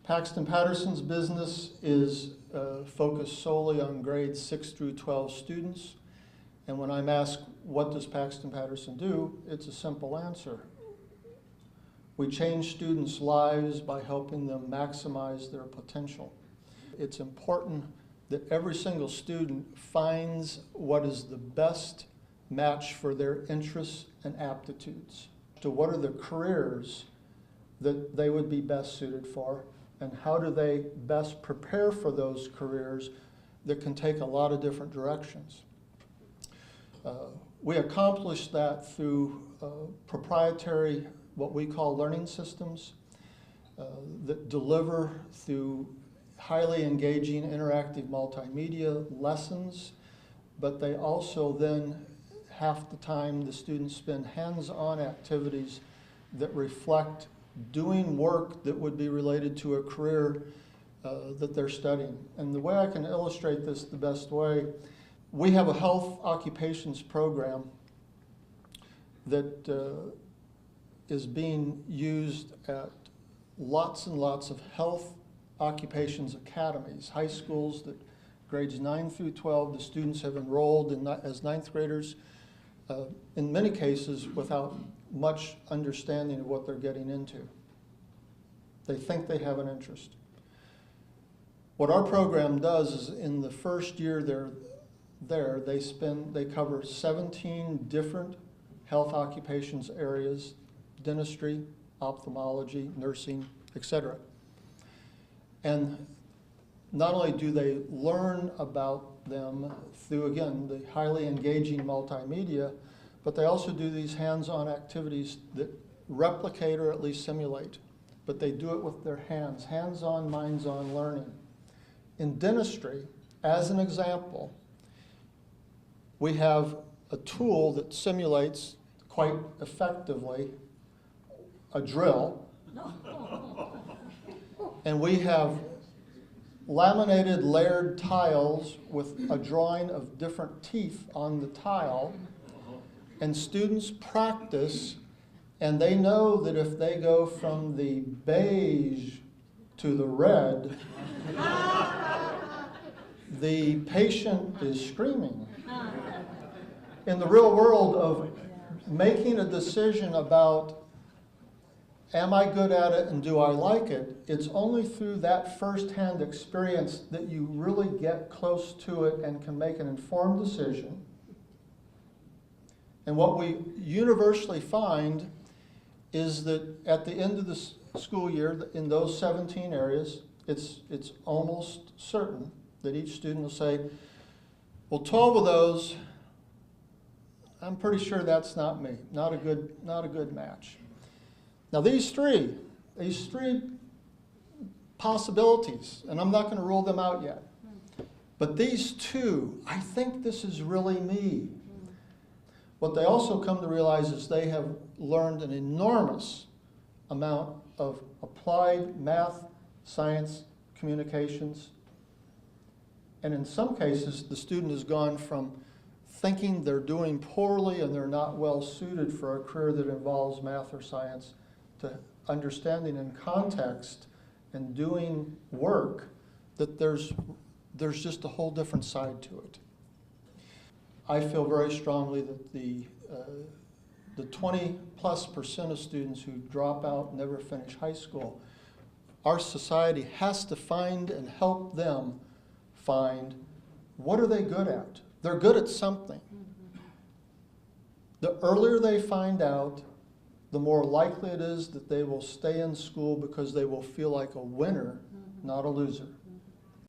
Paxton Patterson's business is focused solely on grades 6 through 12 students. And when I'm asked, what does Paxton Patterson do? It's a simple answer. We change students' lives by helping them maximize their potential. It's important that every single student finds what is the best match for their interests and aptitudes. So what are the careers that they would be best suited for, and how do they best prepare for those careers that can take a lot of different directions? We accomplish that through proprietary, what we call learning systems, that deliver through highly engaging interactive multimedia lessons, but they also then, half the time, the students spend hands-on activities that reflect doing work that would be related to a career that they're studying. And the way I can illustrate this the best way, we have a health occupations program that is being used at lots and lots of health occupations academies, high schools that grades 9 through 12, the students have enrolled as ninth graders, in many cases without much understanding of what they're getting into. They think they have an interest. What our program does is, in the first year they're there, they cover 17 different health occupations areas: dentistry, ophthalmology, nursing, etc. And not only do they learn about them through, again, the highly engaging multimedia, but they also do these hands-on activities that replicate or at least simulate, but they do it with their hands, hands-on, minds-on learning. In dentistry, as an example, we have a tool that simulates quite effectively a drill, and we have laminated layered tiles with a drawing of different teeth on the tile, and students practice, and they know that if they go from the beige to the red, the patient is screaming. In the real world of making a decision about, am I good at it and do I like it, it's only through that first-hand experience that you really get close to it and can make an informed decision. And what we universally find is that at the end of the school year, in those 17 areas, it's almost certain that each student will say, well, 12 of those, I'm pretty sure that's not me, not a good match. Now these three possibilities, and I'm not going to rule them out yet, but these two, I think this is really me. What they also come to realize is they have learned an enormous amount of applied math, science, communications, and in some cases the student has gone from thinking they're doing poorly and they're not well suited for a career that involves math or science to understanding in context and doing work that there's just a whole different side to it. I feel very strongly that the 20+% of students who drop out and never finish high school, our society has to find and help them find what are they good at. They're good at something. The earlier they find out, the more likely it is that they will stay in school because they will feel like a winner, not a loser.